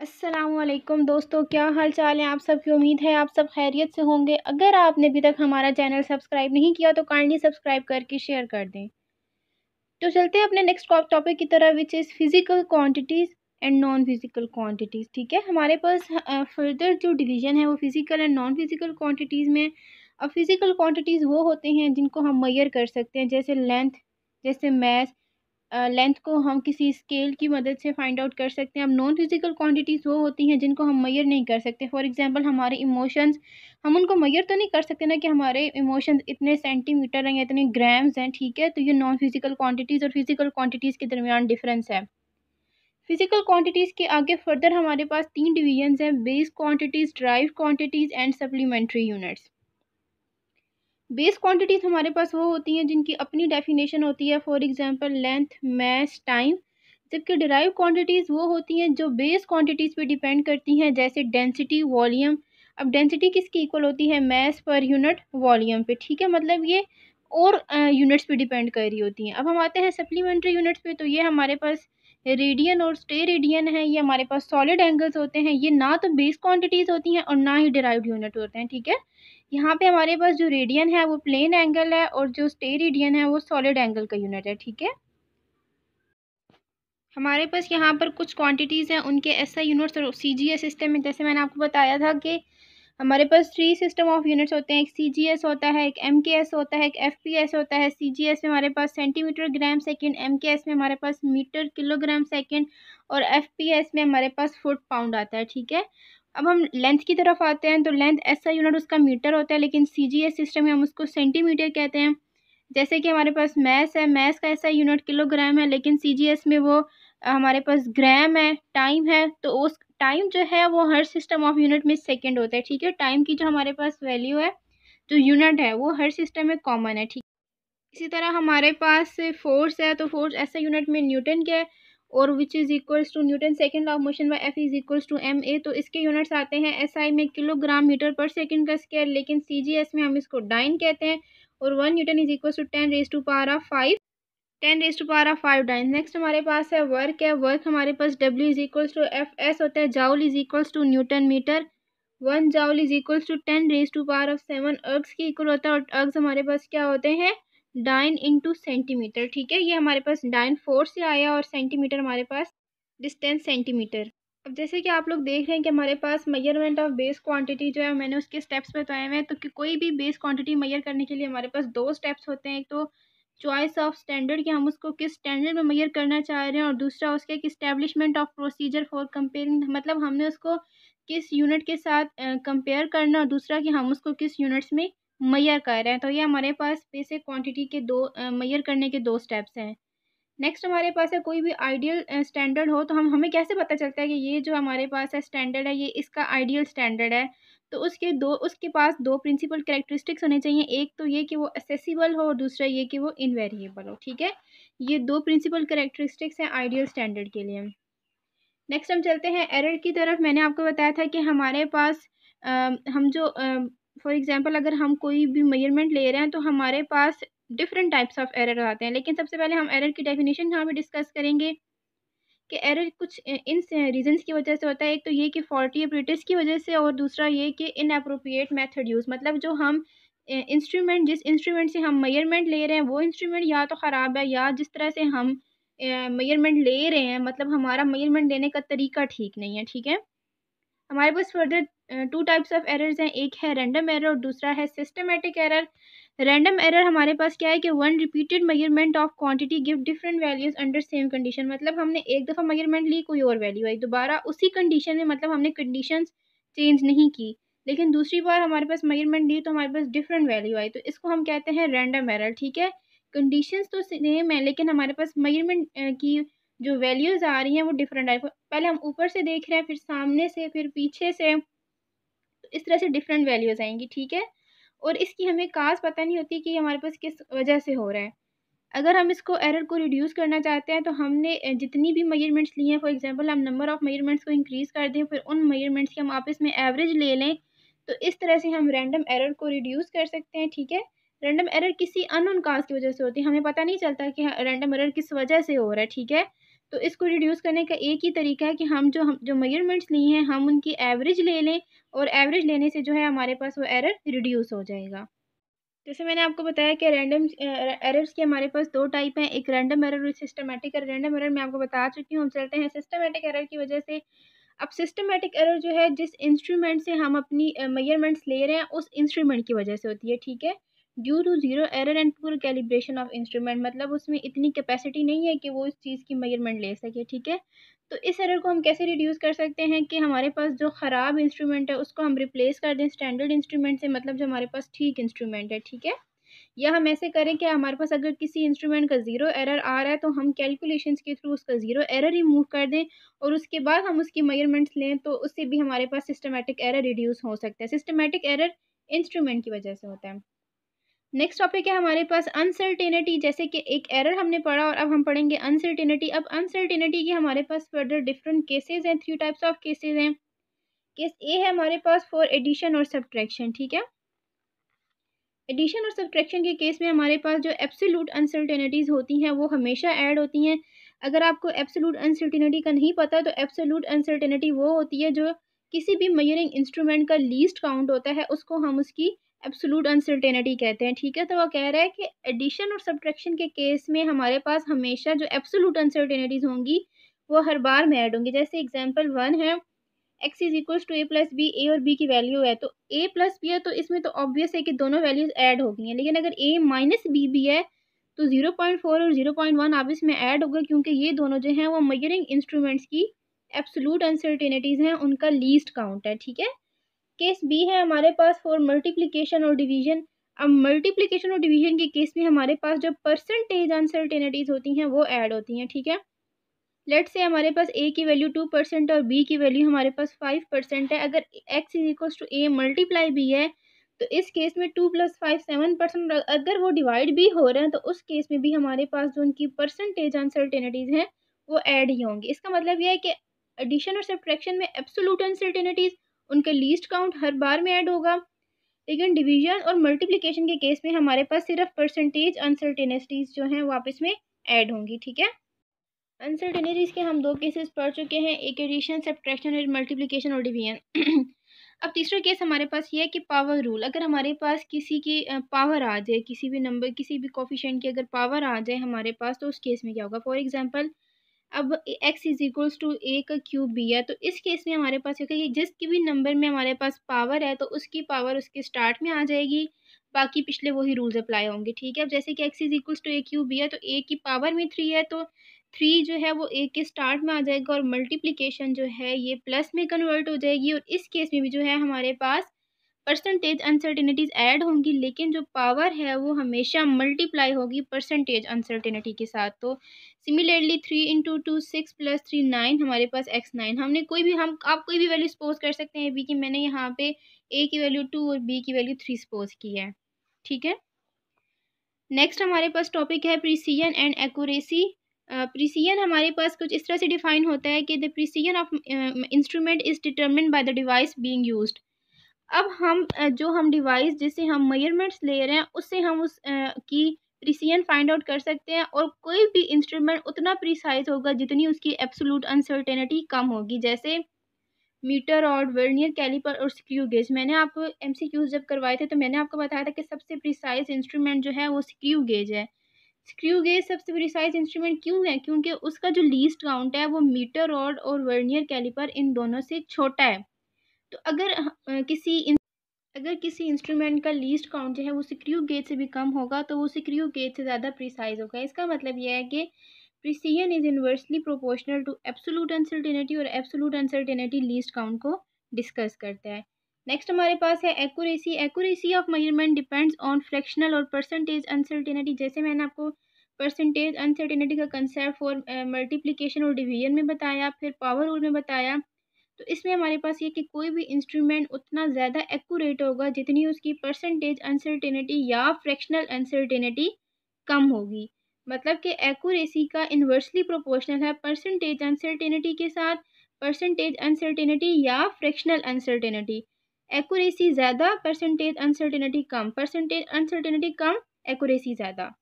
अस्सलामुअलैकुम दोस्तों, क्या हाल चाल है आप सबकी। उम्मीद है आप सब खैरियत से होंगे। अगर आपने अभी तक हमारा चैनल सब्सक्राइब नहीं किया तो काइंडली सब्सक्राइब करके शेयर कर दें। तो चलते हैं अपने नेक्स्ट टॉपिक की तरफ, which is physical quantities and non physical quantities. ठीक है, हमारे पास फर्दर जो डिवीज़न है वो physical and non physical quantities में। अब फिज़िकल क्वांटिटीज़ वो होते हैं जिनको हम मेजर कर सकते हैं, जैसे लेंथ, जैसे मैथ। लेंथ को हम किसी स्केल की मदद से फाइंड आउट कर सकते हैं। अब नॉन फिजिकल क्वांटिटीज़ वो होती हैं जिनको हम मेजर नहीं कर सकते। फॉर एग्जांपल हमारे इमोशंस, हम उनको मेजर तो नहीं कर सकते ना कि हमारे इमोशंस इतने सेंटीमीटर हैं या इतने ग्राम्स हैं। ठीक है, तो ये नॉन फिजिकल क्वांटिटीज़ और फिजिकल क्वांटिटीज़ के दरमियान डिफरेंस है। फिजिकल क्वांटिटीज़ के आगे फर्दर हमारे पास 3 डिवीजन्स हैं: base quantities, drive quantities and supplementary units. Base quantities हमारे पास वो होती हैं जिनकी अपनी डेफिनेशन होती है, for example length, mass, time. जबकि डिराइव क्वांटिटीज़ वो होती हैं जो बेस क्वांटिटीज़ पे डिपेंड करती हैं, जैसे डेंसिटी, वॉल्यूम। अब डेंसिटी किसकी इक्वल होती है? मास पर यूनिट वॉल्यूम पे। ठीक है, मतलब ये और यूनिट्स पे डिपेंड कर रही होती हैं। अब हम आते हैं सप्लीमेंट्री यूनिट्स पे, तो ये हमारे पास रेडियन और स्टे रेडियन है। ये हमारे पास सॉलिड एंगल्स होते हैं। ये ना तो बेस क्वांटिटीज़ होती हैं और ना ही डिराइव्ड यूनिट होते हैं। ठीक है, यहाँ पे हमारे पास जो रेडियन है वो प्लेन एंगल है और जो स्टे रेडियन है वो सॉलिड एंगल का यूनिट है। ठीक है, हमारे पास यहाँ पर कुछ क्वांटिटीज़ हैं, उनके एसआई यूनिट्स और सीजीएस सिस्टम में। जैसे मैंने आपको बताया था कि हमारे पास 3 सिस्टम ऑफ यूनिट्स होते हैं। एक सीजीएस होता है, एक एमकेएस होता है, एक एफपीएस होता है। सीजीएस में हमारे पास सेंटीमीटर ग्राम सेकंड, एमकेएस में हमारे पास मीटर किलोग्राम सेकंड और एफपीएस में हमारे पास फुट पाउंड आता है। ठीक है, अब हम लेंथ की तरफ आते हैं, तो लेंथ एसआई यूनिट उसका मीटर होता है, लेकिन सीजीएस सिस्टम में हम उसको सेंटीमीटर कहते हैं। जैसे कि हमारे पास मैथ्स है, मैथ्स का ऐसा यूनिट किलोग्राम है, लेकिन सीजीएस में वो हमारे पास ग्राम है। टाइम है, तो उस टाइम जो है वो हर सिस्टम ऑफ यूनिट में सेकंड होता है। ठीक है, टाइम की जो हमारे पास वैल्यू है, जो यूनिट है, वो हर सिस्टम में कॉमन है। ठीक, इसी तरह हमारे पास फोर्स है, तो फोर्स ऐसा यूनिट में न्यूटन के है, और which is equals to Newton second law of motion by F is equals to M A. तो इसके यूनिट्स आते हैं एसआई में किलोग्राम मीटर पर सेकंड का स्क्वायर, लेकिन सीजीएस में हम इसको डाइन कहते हैं। और 1 Newton is equals to 10 raise to power of 5, 10 raise to power of 5 dyne. Next हमारे पास है वर्क है। वर्क हमारे पास W is equals to F S होता है। Joule is equals to Newton metre. 1 joule is equals to 10 raise to power of 7 ergs की equal होता है। और अर्ग्स हमारे पास क्या होते हैं? Dyne into centimetre. ठीक है, ये हमारे पास डाइन फोर्स से आया और सेंटीमीटर हमारे पास डिस्टेंस सेंटीमीटर। अब जैसे कि आप लोग देख रहे हैं कि हमारे पास मेजरमेंट ऑफ बेस क्वांटिटी जो है, मैंने उसके स्टेप्स बताए हुए हैं। तो कि कोई भी बेस क्वांटिटी मेजर करने के लिए हमारे पास 2 स्टेप्स होते हैं। एक तो चॉइस ऑफ स्टैंडर्ड, कि हम उसको किस स्टैंडर्ड में मेजर करना चाह रहे हैं, और दूसरा उसके एक establishment of procedure for comparing, मतलब हमने उसको किस यूनिट के साथ कंपेयर करना, और दूसरा कि हम उसको किस यूनिट्स में मेजर कर रहे हैं। तो ये हमारे पास बेसिक क्वांटिटी के दो मेजर करने के 2 स्टेप्स हैं। नेक्स्ट हमारे पास है कोई भी आइडियल स्टैंडर्ड हो, तो हम हमें कैसे पता चलता है कि ये जो हमारे पास है स्टैंडर्ड है, ये इसका आइडियल स्टैंडर्ड है। तो उसके पास 2 प्रिंसिपल कैरेक्टरिस्टिक्स होने चाहिए। एक तो ये कि वो एसेसिबल हो और दूसरा ये कि वो इनवेरिएबल हो। ठीक है, ये 2 प्रिंसिपल कैरेक्टरिस्टिक्स हैं आइडियल स्टैंडर्ड के लिए। नेक्स्ट हम चलते हैं एरर की तरफ। मैंने आपको बताया था कि हमारे पास हम जो फॉर एग्जांपल अगर हम कोई भी मेजरमेंट ले रहे हैं तो हमारे पास डिफरेंट टाइप्स ऑफ एरर आते हैं। लेकिन सबसे पहले हम एरर की डेफिनेशन यहाँ पे डिस्कस करेंगे कि एरर कुछ इन रीजंस की वजह से होता है। एक तो ये कि फॉल्टी ऑपरेटर्स की वजह से, और दूसरा ये कि इनअप्रोप्रिएट मेथड यूज़, मतलब जो हम इंस्ट्रूमेंट जिस इंस्ट्रूमेंट से हम मेजरमेंट ले रहे हैं वो इंस्ट्रूमेंट या तो ख़राब है, या जिस तरह से हम मेजरमेंट ले रहे हैं, मतलब हमारा मेजरमेंट लेने का तरीका ठीक नहीं है। ठीक है, हमारे पास फर्दर 2 टाइप्स ऑफ एरर्स हैं। एक है रैंडम एरर और दूसरा है सिस्टमेटिक एरर। रैंडम एरर हमारे पास क्या है कि one repeated measurement of quantity give different values under same condition, मतलब हमने एक दफ़ा मेजरमेंट ली, कोई और वैल्यू आई, दोबारा उसी कंडीशन में, मतलब हमने कंडीशंस चेंज नहीं की, लेकिन दूसरी बार हमारे पास मेजरमेंट ली तो हमारे पास डिफरेंट वैल्यू आई, तो इसको हम कहते हैं रैंडम एरर। ठीक है, कंडीशंस तो सेम है लेकिन हमारे पास मेजरमेंट की जो वैल्यूज़ आ रही हैं वो डिफरेंट आई। पहले हम ऊपर से देख रहे हैं, फिर सामने से, फिर पीछे से, तो इस तरह से डिफरेंट वैल्यूज़ आएंगी। ठीक है, और इसकी हमें काज पता नहीं होती कि हमारे पास किस वजह से हो रहा है। अगर हम इसको एरर को रिड्यूस करना चाहते हैं तो हमने जितनी भी मेजरमेंट्स ली हैं, फॉर एग्जांपल हम नंबर ऑफ़ मेजरमेंट्स को इंक्रीज़ कर दें, फिर उन मेजरमेंट्स की हम आपस में एवरेज ले लें, तो इस तरह से हम रैंडम एरर को रिड्यूस कर सकते हैं। ठीक है, रैंडम एरर किसी अननोन काज की वजह से होती है, हमें पता नहीं चलता कि रैंडम एरर किस वजह से हो रहा है। ठीक है, तो इसको रिड्यूस करने का एक ही तरीका है कि हम जो मेजरमेंट्स लिए हैं हम उनकी एवरेज ले लें, और एवरेज लेने से जो है हमारे पास वो एरर रिड्यूस हो जाएगा। जैसे मैंने आपको बताया कि रैंडम एरर्स के हमारे पास दो टाइप हैं, एक रैंडम एरर और सिस्टमेटिक एरर। रैंडम एरर मैं आपको बता चुकी हूँ। हम चलते हैं सिस्टमेटिक एरर की वजह से। अब सिस्टमेटिक एरर जो है जिस इंस्ट्रूमेंट से हम अपनी मेजरमेंट्स ले रहे हैं उस इंस्ट्रूमेंट की वजह से होती है, ठीक है। Due to zero error and poor calibration of instrument, मतलब उसमें इतनी कैपेसिटी नहीं है कि वो इस चीज़ की मेजरमेंट ले सके, ठीक है। तो इस एरर को हम कैसे रिड्यूस कर सकते हैं कि हमारे पास जो ख़राब इंस्ट्रूमेंट है उसको हम रिप्लेस कर दें स्टैंडर्ड इंस्ट्रूमेंट से, मतलब जो हमारे पास ठीक इंस्ट्रूमेंट है, ठीक है। या हम ऐसे करें कि हमारे पास अगर किसी इंस्ट्रूमेंट का ज़ीरो एरर आ रहा है तो हम कैलकुलेशंस के थ्रू उसका ज़ीरो एरर रिमूव कर दें और उसके बाद हम उसकी मेजरमेंट्स लें, तो उससे भी हमारे पास सिस्टमेटिक एरर रिड्यूस हो सकता है। सिस्टमेटिक एरर इंस्ट्रूमेंट की वजह से होता है। नेक्स्ट टॉपिक है हमारे पास अनसर्टेनिटी। जैसे कि एक एरर हमने पढ़ा और अब हम पढ़ेंगे अनसर्टेनिटी। अब अनसर्टेनिटी के हमारे पास फर्दर डिफरेंट केसेस हैं, 3 टाइप्स ऑफ केसेस हैं। केस ए है हमारे पास फॉर एडिशन और सब्ट्रैक्शन, ठीक है। एडिशन और सब्ट्रैक्शन के केस में हमारे पास जो एब्सोल्यूट अनसर्टेनिटीज़ होती हैं वो हमेशा ऐड होती हैं। अगर आपको एब्सोल्यूट अनसर्टेनिटी का नहीं पता तो एब्सोल्यूट अनसर्टेनिटी वो होती है जो किसी भी मेजरिंग इंस्ट्रूमेंट का लीस्ट काउंट होता है, उसको हम उसकी एब्सोल्यूट अनसर्टेनिटी कहते हैं, ठीक है। तो वो कह रहा है कि एडिशन और सब्ट्रैक्शन के केस में हमारे पास हमेशा जो एब्सोल्यूट अनसर्टेनिटीज़ होंगी वो हर बार में ऐड होंगी। जैसे एग्जाम्पल 1 है X is equals to A plus B, A और बी की वैल्यू है तो ए प्लस बी है, तो इसमें तो ऑब्वियस है कि दोनों वैल्यूज ऐड हो गई हैं। लेकिन अगर ए माइनस बी भी है तो 0.4 और 0.1 अब इसमें ऐड होगा, क्योंकि ये दोनों जो हैं वो मेजरिंग इंस्ट्रूमेंट्स की एब्सोल्यूट अनसर्टेनिटीज़ हैं, उनका लीस्ट काउंट है, ठीक है। केस बी है हमारे पास फॉर मल्टीप्लिकेशन और डिवीजन। अब मल्टीप्लिकेशन और डिवीजन के केस में हमारे पास जो परसेंटेज अनसर्टेनिटीज़ होती हैं वो ऐड होती हैं, ठीक है। लेट से हमारे पास ए की वैल्यू 2% और बी की वैल्यू हमारे पास 5% है। अगर X is equals to A multiply B है तो इस केस में 2 + 5 7%। अगर वो डिवाइड भी हो रहे हैं तो उस केस में भी हमारे पास जो उनकी परसेंटेज अनसर्टेनिटीज़ हैं वो ऐड ही होंगी। इसका मतलब यह है कि एडिशन और सब्ट्रैक्शन में एब्सोल्यूट अनसर्टेनिटीज़ उनका लीस्ट काउंट हर बार में ऐड होगा, लेकिन डिवीजन और मल्टीप्लिकेशन के केस में हमारे पास सिर्फ परसेंटेज अनसर्टेनिटीज़ जो हैं वो आपस में ऐड होंगी, ठीक है। अनसर्टेनिटीज़ के हम 2 केसेस पढ़ चुके हैं, एक एडिशन सब्ट्रैक्शन और मल्टीप्लिकेशन और डिवीजन। अब तीसरा केस हमारे पास ये है कि पावर रूल। अगर हमारे पास किसी की पावर आ जाए, किसी भी नंबर किसी भी कोफिशिएंट की अगर पावर आ जाए हमारे पास, तो उस केस में क्या होगा। फॉर एग्जांपल अब एक्स इज इक्वल्स टू ए का क्यूब बी है, तो इस केस में हमारे पास होगा कि जिसकी भी नंबर में हमारे पास पावर है तो उसकी पावर उसके स्टार्ट में आ जाएगी, बाकी पिछले वही रूल्स अप्लाई होंगे, ठीक है। अब जैसे कि X is equals to A cube B है तो ए की पावर में 3 है, तो 3 जो है वो ए के स्टार्ट में आ जाएगा और मल्टीप्लिकेशन जो है ये प्लस में कन्वर्ट हो जाएगी। और इस केस में भी जो है हमारे पास परसेंटेज अनसर्टेनिटीज़ ऐड होंगी, लेकिन जो पावर है वो हमेशा मल्टीप्लाई होगी परसेंटेज अनसर्टेनिटी के साथ। तो सिमिलरली 3 × 2 6 + 3 9, हमारे पास x9। हमने कोई भी आप कोई भी वैल्यू सपोज कर सकते हैं बी की। मैंने यहाँ पे ए की वैल्यू 2 और बी की वैल्यू 3 सपोज की है, ठीक है। नेक्स्ट हमारे पास टॉपिक है प्रिसीजन एंड एक्यूरेसी। प्रिसीजन हमारे पास कुछ इस तरह से डिफाइन होता है कि the precision of instrument is determined by the device being used. अब हम जो हम डिवाइस जिससे हम मेजरमेंट्स ले रहे हैं उससे हम उस की प्रिसीजन फाइंड आउट कर सकते हैं, और कोई भी इंस्ट्रूमेंट उतना प्रिसाइज होगा जितनी उसकी एब्सोल्यूट अनसर्टेनिटी कम होगी। जैसे मीटर और वर्नियर कैलिपर और स्क्रू गेज। मैंने आपको एमसीक्यूज जब करवाए थे तो मैंने आपको बताया था कि सबसे प्रिसाइज इंस्ट्रूमेंट जो है वो स्क्रू गेज है। स्क्रू गेज सबसे प्रिसाइज इंस्ट्रूमेंट क्यों है, क्योंकि उसका जो लीस्ट काउंट है वो मीटर रॉड और वर्नियर कैलिपर इन दोनों से छोटा है। तो अगर किसी इंस्ट्रूमेंट का लीस्ट काउंट जो है वो स्क्रू गेज से भी कम होगा तो वो स्क्रू गेज से ज़्यादा प्रिसाइज होगा। इसका मतलब यह है कि precision is inversely proportional to absolute uncertainty, और एब्सोल्यूट अनसर्टेनिटी लीस्ट काउंट को डिस्कस करता है। नेक्स्ट हमारे पास है accuracy. Accuracy of measurement depends on fractional और परसेंटेज अनसर्टेनिटी। जैसे मैंने आपको परसेंटेज अनसर्टेनिटी का कंसेप्ट फॉर मल्टीप्लिकेशन और डिवीजन में बताया, फिर पावर रूल में बताया। तो इसमें हमारे पास ये कि कोई भी इंस्ट्रूमेंट उतना ज़्यादा एक्यूरेट होगा जितनी उसकी परसेंटेज अनसर्टेनिटी या फ्रैक्शनल अनसर्टेनिटी कम होगी। मतलब कि एक्यूरेसी का इन्वर्सली प्रोपोर्शनल है परसेंटेज अनसर्टेनिटी के साथ, परसेंटेज अनसर्टेनिटी या फ्रैक्शनल अनसर्टेनिटी। एक्यूरेसी ज़्यादा, परसेंटेज अनसर्टेनिटी कम, परसेंटेज अनसर्टेनिटी कम, एक्यूरेसी ज़्यादा।